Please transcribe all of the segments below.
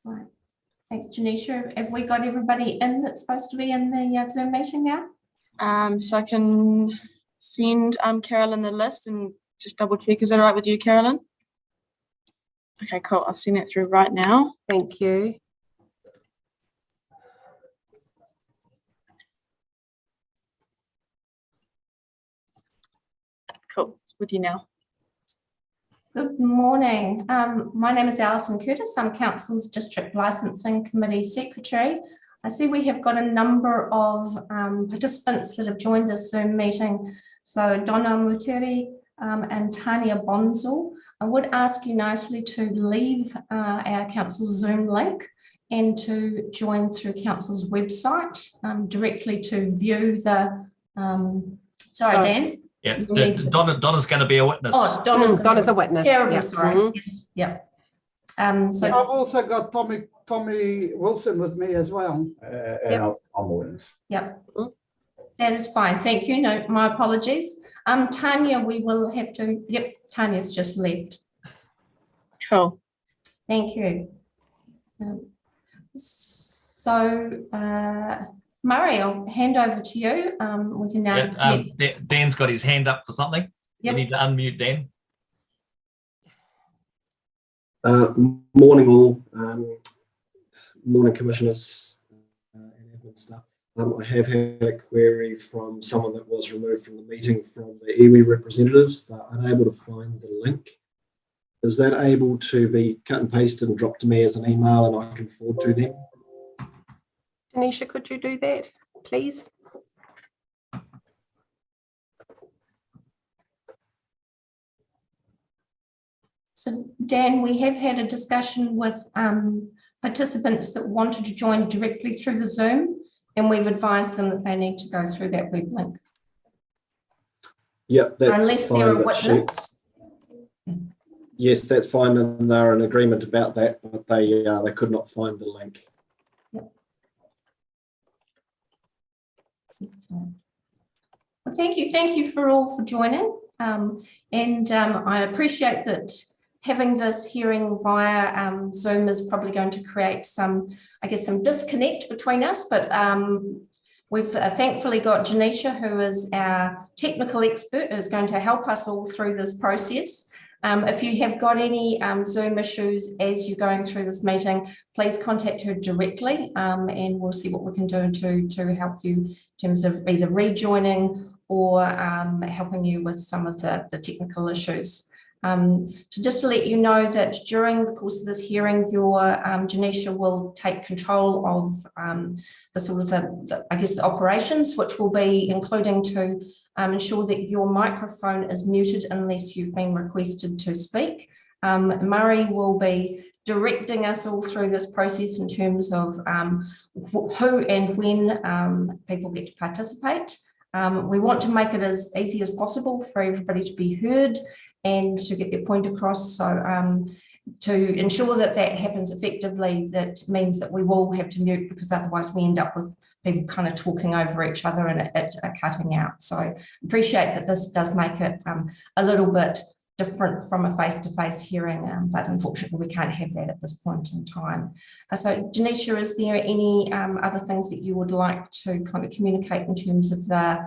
Right. Thanks, Janisha. Have we got everybody in that's supposed to be in the Zoom meeting now? So I can send Carolyn the list and just double check. Is that all right with you, Carolyn? Okay, cool. I'll send that through right now. Thank you. Cool. It's with you now. Good morning. My name is Alison Curtis. I'm Council's District Licensing Committee Secretary. I see we have got a number of participants that have joined this Zoom meeting. So Donna Muteri and Tanya Bonzel. I would ask you nicely to leave our Council's Zoom link and to join through Council's website directly to view the, sorry, Dan? Yeah, Donna's going to be a witness. Oh, Donna's a witness. Terribly Yeah. sorry. Yes, yeah. So I've also got Tommy Wilson with me as well. Yep. I'm a witness. Yep, that is fine. Thank you. No, my apologies. Tanya, we will have to. Yep, Tanya's just left. Cool. Thank you. Murray, I'll hand over to you. We can now. Dan's got his hand up for something. Yep. You need to unmute Dan. Morning all, morning commissioners and admin staff. I have had a query from someone that was removed from the meeting from the iwi representatives. They're unable to find the link. Is that able to be cut and pasted and dropped to me as an email and I can forward to them? Tanisha, could you do that, please? So Dan, we have had a discussion with participants that wanted to join directly through the Zoom, and we've advised them that they need to go through that web link. Yep, that's unless fine, they're a but witness. yes, that's fine, and they're in agreement about that, but they could not find the link. Yep. Well, thank you for all for joining, and I appreciate that having this hearing via Zoom is probably going to create some, I guess, some disconnect between us, but we've thankfully got Janisha, who is our technical expert, who's going to help us all through this process. If you have got any Zoom issues as you're going through this meeting, please contact her directly, and we'll see what we can do to help you in terms of either rejoining or helping you with some of the technical issues. So just to let you know that during the course of this hearing, your Janisha will take control of the sort of the operations, which will be including to ensure that your microphone is muted unless you've been requested to speak. Murray will be directing us all through this process in terms of who and when people get to participate. We want to make it as easy as possible for everybody to be heard and to get their point across. So to ensure that that happens effectively, that means that we will have to mute, because otherwise we end up with people kind of talking over each other and it cutting out. So appreciate that this does make it a little bit different from a face-to-face hearing, but unfortunately we can't have that at this point in time. So Janisha, is there any other things that you would like to kind of communicate in terms of the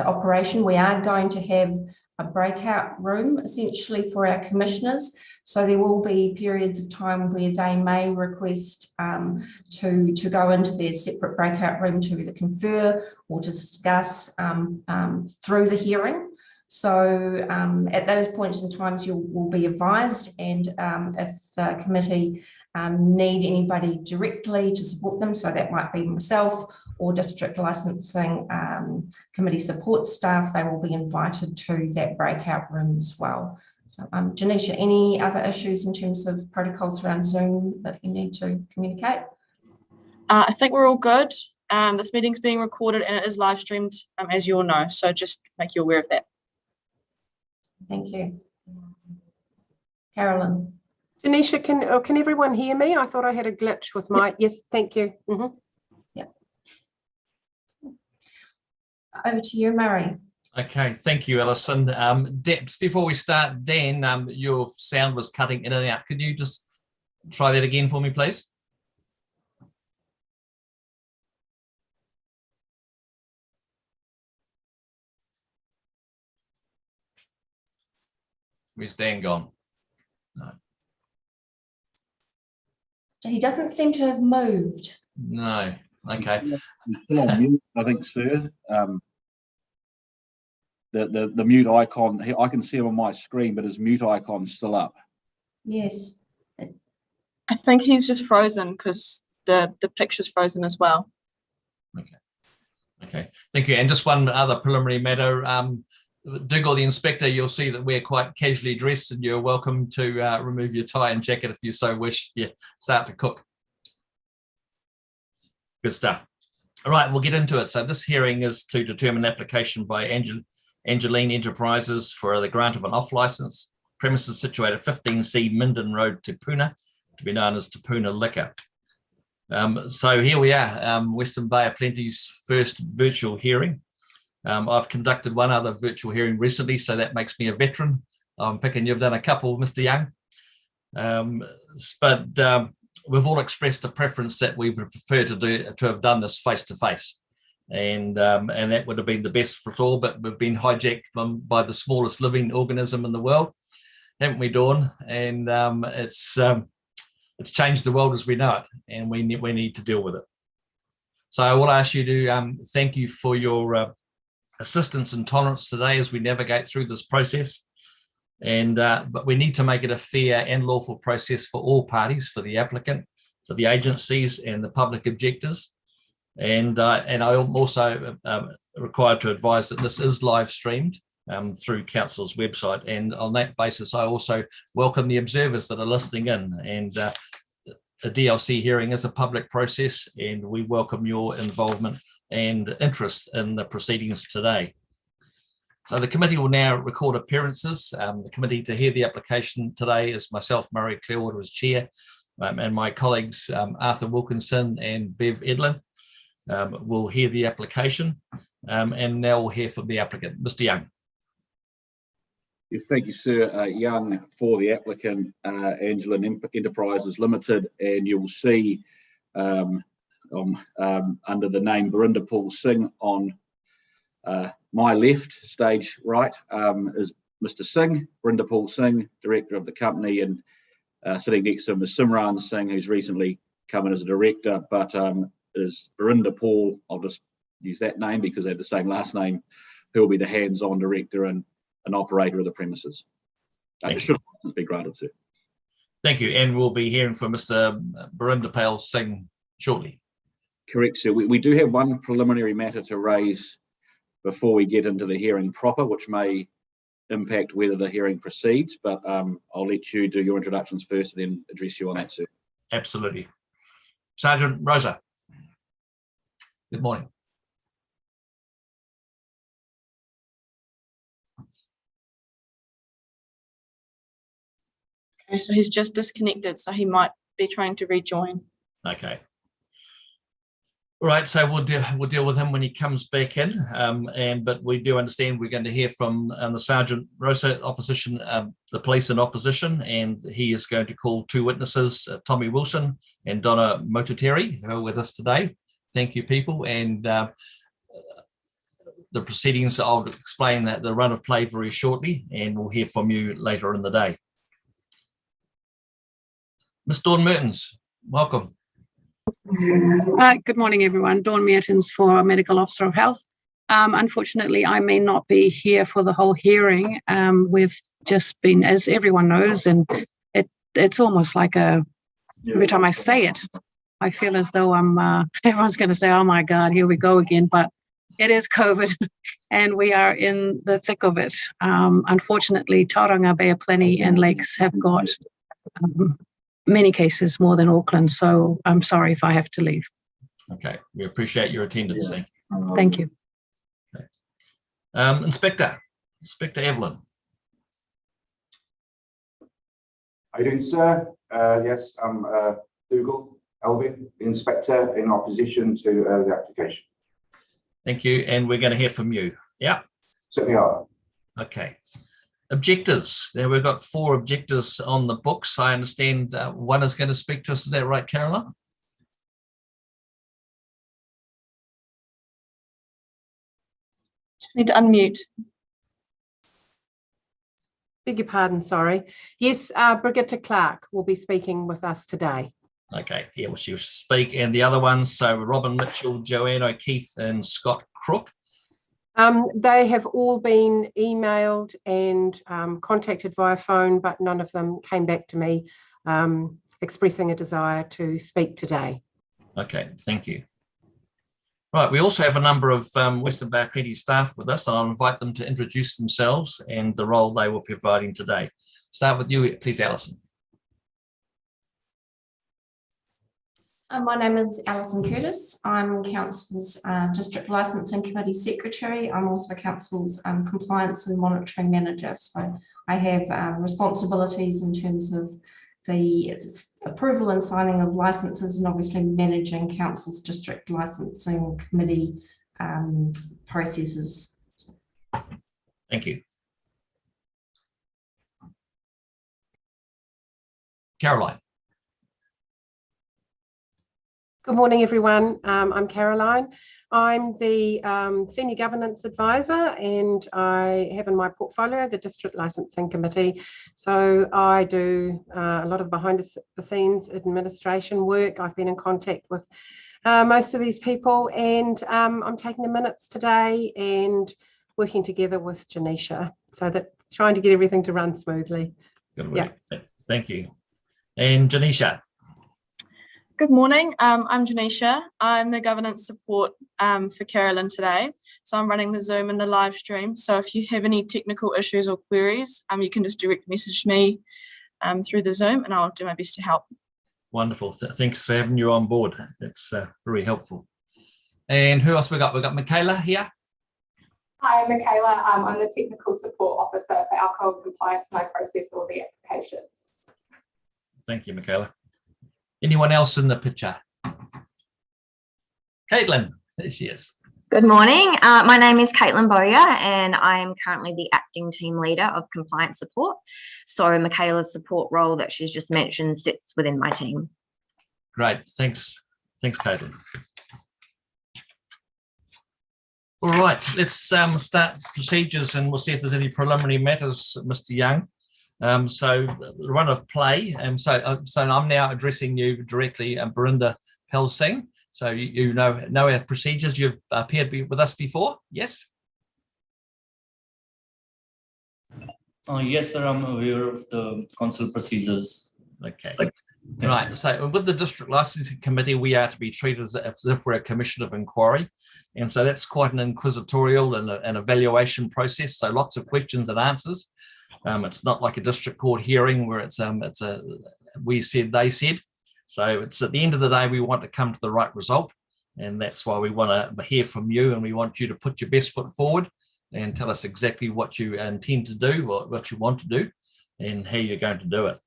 operation? We are going to have a breakout room essentially for our commissioners. So there will be periods of time where they may request to go into their separate breakout room to either confer or to discuss through the hearing. So at those points in times you will be advised, and if the committee need anybody directly to support them, so that might be myself or district licensing committee support staff, they will be invited to that breakout room as well. So Janisha, any other issues in terms of protocols around Zoom that you need to communicate? I think we're all good. This meeting's being recorded and it is live streamed, as you all know, so just make you aware of that. Thank you. Carolyn. Janisha, can everyone hear me? I thought I had a glitch with my, yes, thank you. Yeah. Over to you, Murray. Okay, thank you, Alison. Just before we start, Dan, your sound was cutting in and out. Could you just try that again for me, please? Where's Dan gone? No. He doesn't seem to have moved. No. Okay. He's still on mute, I think, sir. The mute icon, I can see him on my screen, but his mute icon's still up. Yes. I think he's just frozen because the picture's frozen as well. Okay. Thank you. And just one other preliminary matter. Dougal, the inspector, you'll see that we're quite casually dressed, and you're welcome to remove your tie and jacket if you so wish. Yeah, start to cook. Good stuff. All right, we'll get into it. So this hearing is to determine application by Angelin Enterprises for the grant of an off license, premises situated 15C Minden Road, Te Puna, to be known as Te Puna Liquor. So here we are, Western Bay of Plenty's first virtual hearing. I've conducted one other virtual hearing recently, so that makes me a veteran. I'm picking you've done a couple, Mr. Young. But we've all expressed a preference that we would prefer to have done this face to face. And that would have been the best for us all, but we've been hijacked by the smallest living organism in the world, haven't we, Dawn? And it's changed the world as we know it, and we need to deal with it. So I will ask you to thank you for your assistance and tolerance today as we navigate through this process. And but we need to make it a fair and lawful process for all parties, for the applicant, for the agencies, and the public objectors. And I'm also required to advise that this is live streamed through Council's website. And on that basis, I also welcome the observers that are listening in. And a DLC hearing is a public process, and we welcome your involvement and interest in the proceedings today. So the committee will now record appearances. The committee to hear the application today is myself, Murray Clearwater, as chair, and my colleagues, Arthur Wilkinson and Bev Edlin, will hear the application, and now we'll hear from the applicant. Mr. Young. Yes, thank you, sir. Young for the applicant, Angelin Enterprises Limited, and you'll see under the name Berinda Paul Singh on my left, stage right, is Mr. Singh, Berinda Paul Singh, director of the company, and sitting next to him is Simran Singh, who's recently come in as a director, but is Berinda Paul, I'll just use that name because they have the same last name, who will be the hands-on director and an operator of the premises. It should be granted, sir. Thank you, and we'll be hearing from Mr. Berinda Paul Singh shortly. Correct, sir. We do have one preliminary matter to raise before we get into the hearing proper, which may impact whether the hearing proceeds, but I'll let you do your introductions first and then address you on that, sir. Absolutely. Sergeant Rosa. Good morning. Okay, so he's just disconnected, so he might be trying to rejoin. Okay. All right, so we'll deal with him when he comes back in, but we do understand we're going to hear from the Sergeant Rosa opposition, the police in opposition, and he is going to call two witnesses, Tommy Wilson and Donna Mototeri, who are with us today. Thank you, people, and the proceedings, I'll explain that the run of play very shortly, and we'll hear from you later in the day. Ms. Dawn Mertens, welcome. Good morning, everyone. Dawn Mertens for Medical Officer of Health. Unfortunately, I may not be here for the whole hearing. We've just been, as everyone knows, and it's almost like every time I say it, I feel as though everyone's going to say, oh my God, here we go again. But it is COVID and we are in the thick of it. Unfortunately, Tauranga, Bay of Plenty and Lakes have got many cases, more than Auckland. So I'm sorry if I have to leave. Okay, we appreciate your attendance. Yeah. Thank you. Thank you. Okay. Inspector Evelyn. How you doing, sir? Yes, I'm Dougal Elvin, Inspector in opposition to the application. Thank you, and we're going to hear from you. Yeah. Certainly are. Okay. Objectors. Now we've got 4 objectors on the books. I understand one is going to speak to us. Is that right, Caroline? Just need to unmute. Beg your pardon, sorry. Yes, Brigitte Clark will be speaking with us today. Okay, yeah, well, she'll speak. And the other ones, so Robin Mitchell, Joanne O'Keefe, and Scott Crook. They have all been emailed and contacted via phone, but none of them came back to me expressing a desire to speak today. Okay, thank you. Right, we also have a number of Western Bay Community staff with us, and I'll invite them to introduce themselves and the role they will be providing today. Start with you, please, Alison. My name is Alison Curtis. I'm Council's District Licensing Committee Secretary. I'm also Council's Compliance and Monitoring Manager. So I have responsibilities in terms of the approval and signing of licenses, and obviously managing Council's District Licensing Committee processes. Thank you. Caroline. Good morning, everyone. I'm Caroline. I'm the Senior Governance Advisor, and I have in my portfolio the District Licensing Committee. So I do a lot of behind the scenes administration work. I've been in contact with most of these people, and I'm taking the minutes today and working together with Janisha, so that trying to get everything to run smoothly. Good work. Yeah. Thank you. And Janisha. Good morning, I'm Janisha. I'm the governance support for Carolyn today. So I'm running the Zoom and the live stream. So if you have any technical issues or queries, you can just direct message me through the Zoom, and I'll do my best to help. Wonderful. Thanks for having you on board. It's very helpful. And who else we got? We got Michaela here. Hi, I'm Michaela. I'm the technical support officer for alcohol compliance, and I process all the applications. Thank you, Michaela. Anyone else in the picture? Caitlin, there she is. Good morning. My name is Caitlin Bowyer, and I am currently the acting team leader of compliance support. So Michaela's support role that she's just mentioned sits within my team. Great. Thanks, Caitlin. All right, let's start procedures, and we'll see if there's any preliminary matters, Mr. Young. So the run of play, so I'm now addressing you directly, Berinda Pell-Singh. So you know our procedures. You've appeared with us before, yes? Yes, sir. I'm aware of the council procedures. Okay. Right. So with the District Licensing Committee, we are to be treated as if we're a commission of inquiry, and so that's quite an inquisitorial and an evaluation process. So lots of questions and answers. It's not like a district court hearing where it's a we said, they said. So it's at the end of the day, we want to come to the right result, and that's why we want to hear from you, and we want you to put your best foot forward and tell us exactly what you intend to do, or what you want to do, and how you're going to do it.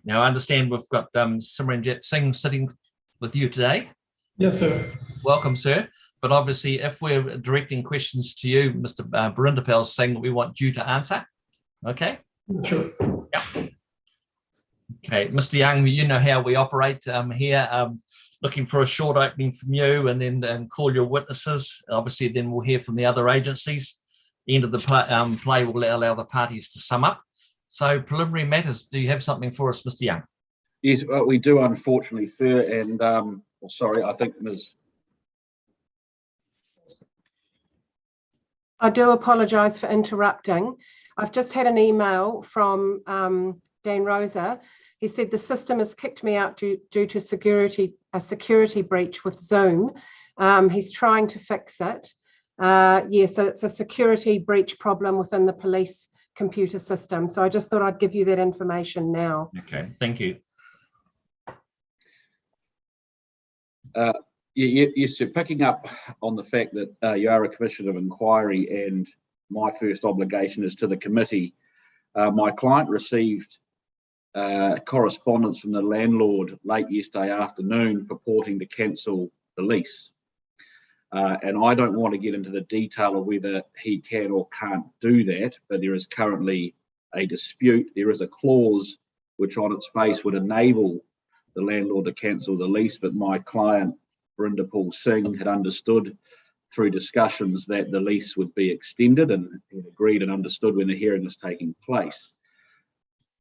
Now, I understand we've got Simranjit Singh sitting with you today. Yes, sir. Welcome, sir. But obviously, if we're directing questions to you, Mr. Berinda Pell-Singh, we want you to answer. Okay? Sure. Yeah. Okay, Mr. Young, you know how we operate here. Looking for a short opening from you, and then call your witnesses. Obviously, then we'll hear from the other agencies. The end of the play will allow the parties to sum up. So preliminary matters, do you have something for us, Mr. Young? Yes, we do, unfortunately, sir. And sorry, I think Ms. I do apologise for interrupting. I've just had an email from Dan Rosa. He said the system has kicked me out due to a security breach with Zoom. He's trying to fix it. Yeah, so it's a security breach problem within the police computer system. So I just thought I'd give you that information now. Okay, thank you. Yes, so picking up on the fact that you are a commission of inquiry, and my first obligation is to the committee. My client received correspondence from the landlord late yesterday afternoon purporting to cancel the lease. And I don't want to get into the detail of whether he can or can't do that, but there is currently a dispute. There is a clause which on its face would enable the landlord to cancel the lease, but my client, Berinda Pell-Singh, had understood through discussions that the lease would be extended and agreed and understood when the hearing was taking place.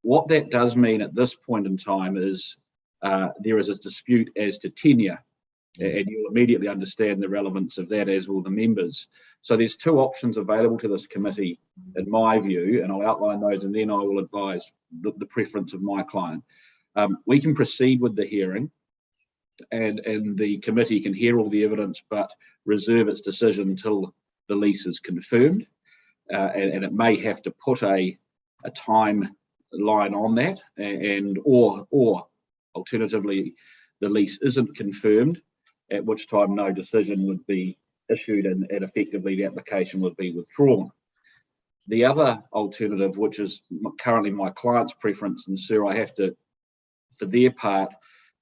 What that does mean at this point in time is there is a dispute as to tenure, and you'll immediately understand the relevance of that, as will the members. So there's two options available to this committee, in my view, and I'll outline those and then I will advise the preference of my client. We can proceed with the hearing, and the committee can hear all the evidence but reserve its decision until the lease is confirmed, and it may have to put a timeline on that, or alternatively the lease isn't confirmed, at which time no decision would be issued and effectively the application would be withdrawn. The other alternative, which is currently my client's preference, and sir, I have to, for their part,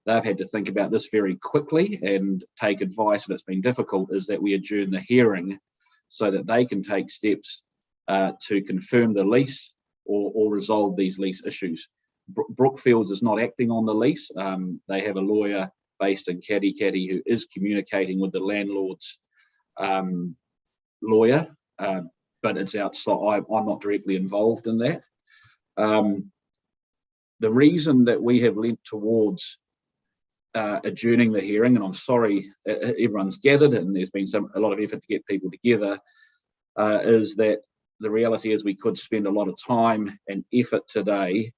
they've had to think about this very quickly and take advice, and it's been difficult, is that we adjourn the hearing so that they can take steps to confirm the lease or resolve these lease issues. Brookfields is not acting on the lease. They have a lawyer based in Kadikati who is communicating with the landlord's lawyer, but it's outside. I'm not directly involved in that. The reason that we have leant towards adjourning the hearing, and I'm sorry everyone's gathered and there's been a lot of effort to get people together, is that the reality is we could spend a lot of time and effort today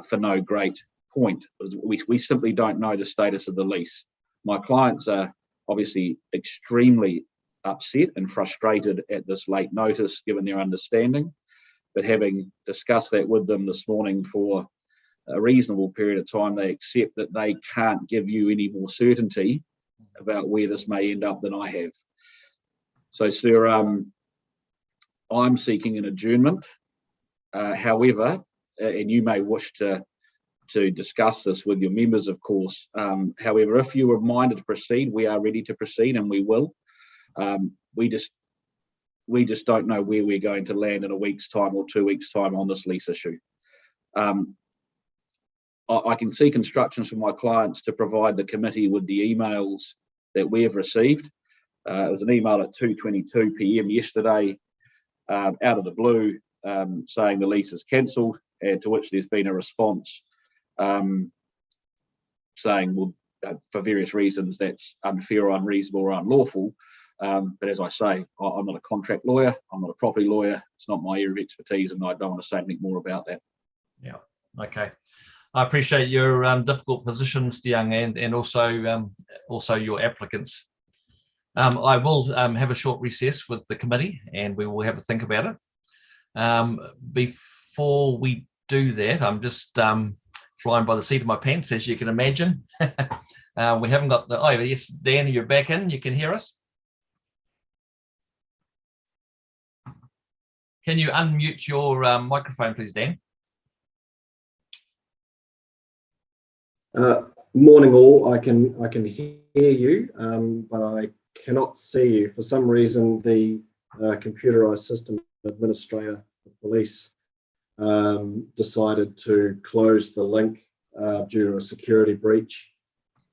for no great point. We simply don't know the status of the lease. My clients are obviously extremely upset and frustrated at this late notice, given their understanding, but having discussed that with them this morning for a reasonable period of time, they accept that they can't give you any more certainty about where this may end up than I have. So, sir, I'm seeking an adjournment. However, and you may wish to discuss this with your members, of course. However, if you were minded to proceed, we are ready to proceed, and we will. We just don't know where we're going to land in a week's time or 2 weeks' time on this lease issue. I can seek instructions from my clients to provide the committee with the emails that we have received. It was an email at 2:22 p.m. yesterday, out of the blue, saying the lease is cancelled, and to which there's been a response saying, well, for various reasons, that's unfair or unreasonable or unlawful. But as I say, I'm not a contract lawyer, I'm not a property lawyer, it's not my area of expertise, and I don't want to say anything more about that. Yeah, okay. I appreciate your difficult position, Mr. Young, and also your applicants. I will have a short recess with the committee, and we will have a think about it. Before we do that, I'm just flying by the seat of my pants, as you can imagine. We haven't got the, oh yes, Dan, you're back in, you can hear us? Can you unmute your microphone, please, Dan? Morning all, I can hear you, but I cannot see you. For some reason, the computerized system administrator, the police, decided to close the link due to a security breach.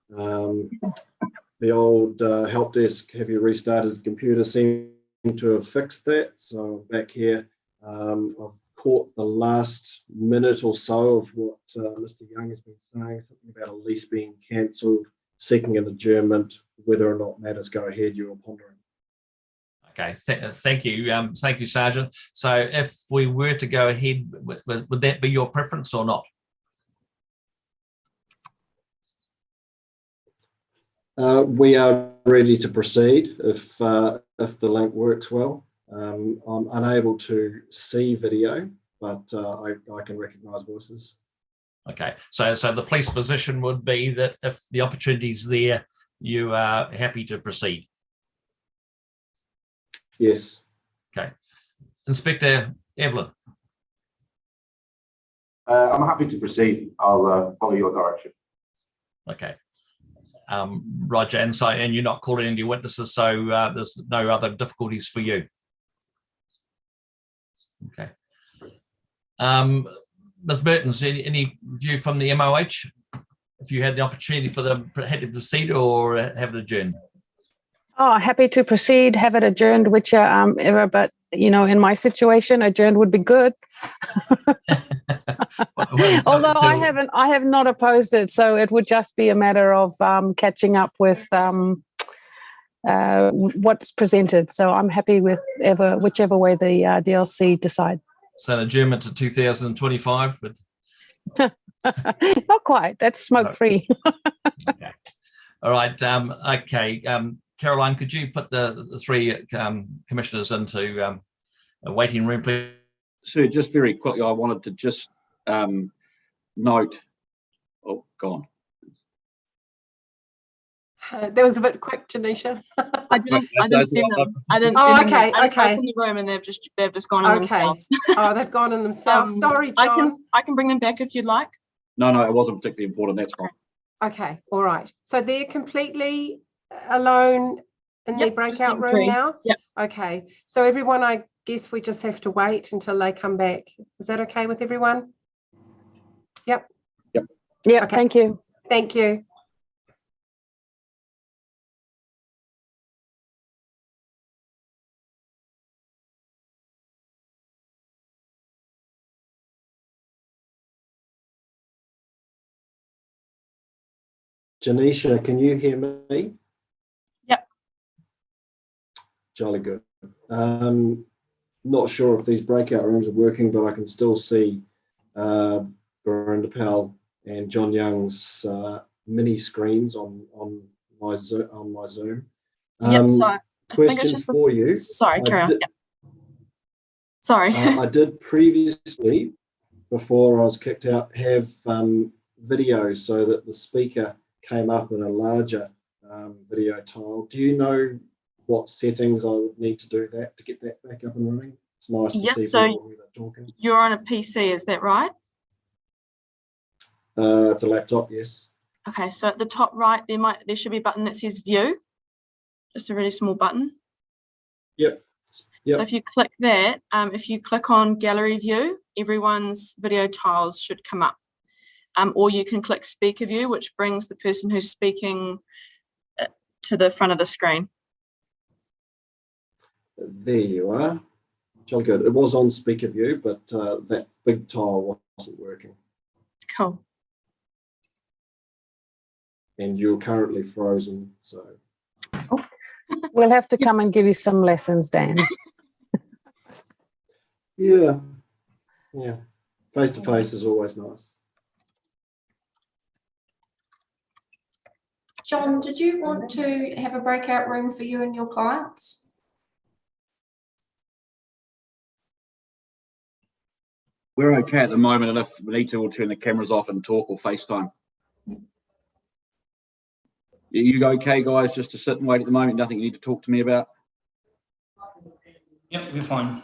The old help desk, have you restarted the computer, seem to have fixed that. So back here, I've caught the last minute or so of what Mr. Young has been saying, something about a lease being cancelled, seeking an adjournment, whether or not matters go ahead, you are pondering. Okay, thank you, Sergeant. So if we were to go ahead, would that be your preference or not? We are ready to proceed if the link works well. I'm unable to see video, but I can recognise voices. Okay, so the police position would be that if the opportunity is there, you are happy to proceed. Yes. Okay, Inspector Evelyn. I'm happy to proceed. I'll follow your direction. Okay. Roger, and you're not calling any witnesses, so there's no other difficulties for you. Okay. Ms. Mertens, any view from the MOH? If you had the opportunity for them, had to proceed or have it adjourned? Oh, happy to proceed, have it adjourned, whichever, but in my situation, adjourned would be good. Although I have not opposed it, so it would just be a matter of catching up with what's presented. So I'm happy with whichever way the DLC decide. So an adjournment to 2025. But not quite. That's smoke free. Okay. All right. Okay. Caroline, could you put the three commissioners into a waiting room, please? Sir, just very quickly, I wanted to just note. Oh, gone. That was a bit quick, Janisha. I didn't see them. I didn't see them. Okay, I just okay. opened the room and they've just gone in themselves. Oh, they've gone in themselves. Sorry, John. I can bring them back if you'd like. No, it wasn't particularly important. That's fine. Okay, all right. So they're completely alone in the breakout room now? Yep. Okay. So everyone, I guess we just have to wait until they come back. Is that okay with everyone? Yep. Yep. Yeah, okay. Thank you. Thank you. Janisha, can you hear me? Yep. Jolly good. Not sure if these breakout rooms are working, but I can still see Belinda Powell and John Young's mini screens on my Zoom. Yep. So question for you. Sorry, carry on. Yep. Sorry. I did previously, before I was kicked out, have videos so that the speaker came up in a larger video tile. Do you know what settings I would need to do that to get that back up and running? It's nice to see people who they're talking. You're on a PC, is that right? It's a laptop, yes. Okay, so at the top right, there should be a button that says View, just a really small button. Yep. So if you click that, if you click on Gallery View, everyone's video tiles should come up. Or you can click Speaker View, which brings the person who's speaking to the front of the screen. There you are. Jolly good. It was on speaker view, but that big tile wasn't working. Cool. And you're currently frozen, so. We'll have to come and give you some lessons, Dan. Yeah. Face to face is always nice. John, did you want to have a breakout room for you and your clients? We're okay at the moment, and if we need to, we'll turn the cameras off and talk or FaceTime. You okay, guys, just to sit and wait at the moment? Nothing you need to talk to me about? Yep, we're fine.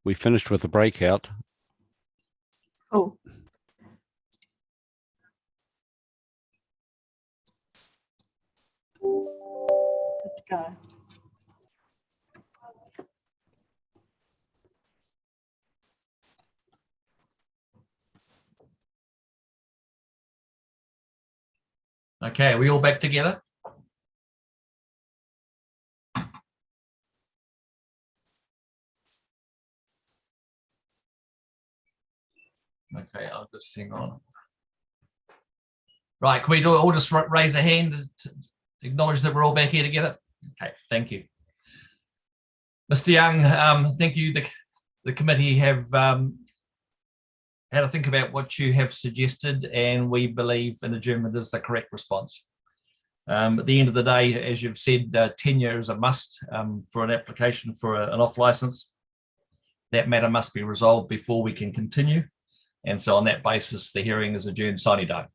we finished with the breakout. Oh. Good to go. Okay, are we all back together? Okay, I'll just hang on. Right, can we all just raise a hand to acknowledge that we're all back here together? Okay, thank you. Mr. Young, thank you. The committee have had to think about what you have suggested, and we believe an adjournment is the correct response. At the end of the day, as you've said, tenure is a must for an application for an off license. That matter must be resolved before we can continue. And so on that basis, the hearing is adjourned sine die.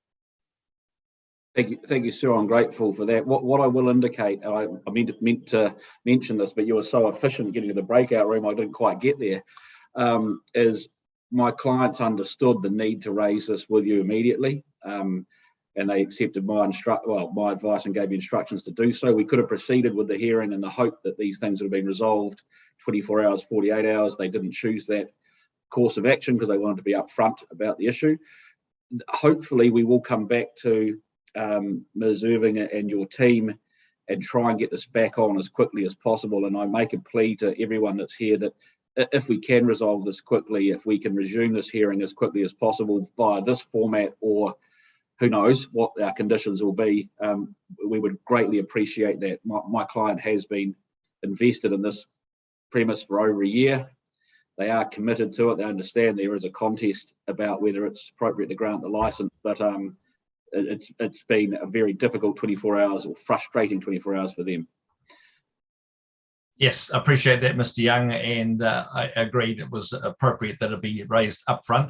Thank you, sir. I'm grateful for that. What I will indicate, I meant to mention this, but you were so efficient getting to the breakout room, I didn't quite get there, is my clients understood the need to raise this with you immediately, and they accepted my advice and gave me instructions to do so. We could have proceeded with the hearing in the hope that these things would have been resolved 24 hours, 48 hours. They didn't choose that course of action because they wanted to be upfront about the issue. Hopefully, we will come back to Ms. Irving and your team and try and get this back on as quickly as possible. And I make a plea to everyone that's here that if we can resolve this quickly, if we can resume this hearing as quickly as possible via this format, or who knows what our conditions will be, we would greatly appreciate that. My client has been invested in this premise for over a year. They are committed to it. They understand there is a contest about whether it's appropriate to grant the license, but it's been a very difficult 24 hours or frustrating 24 hours for them. Yes, I appreciate that, Mr. Young, and I agreed it was appropriate that it be raised up front.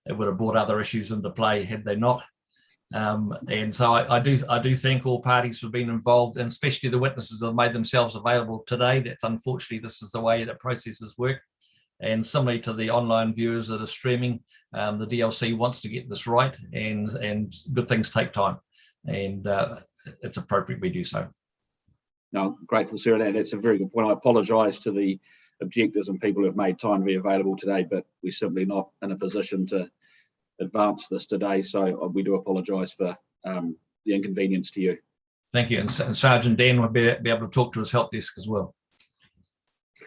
It would have brought other issues into play had they not. And so I do thank all parties for being involved, and especially the witnesses that have made themselves available today. That's unfortunately, this is the way that processes work. And similarly to the online viewers that are streaming, the DLC wants to get this right, and good things take time, and it's appropriate we do so. No, grateful, sir. That's a very good point. I apologise to the objectors and people who have made time to be available today, but we're simply not in a position to advance this today. So we do apologise for the inconvenience to you. Thank you. And Sergeant Dan will be able to talk to his help desk as well.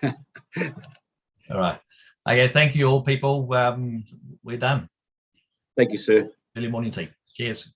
All right. Okay, thank you all, people. We're done. Thank you, sir. Early morning tea. Cheers.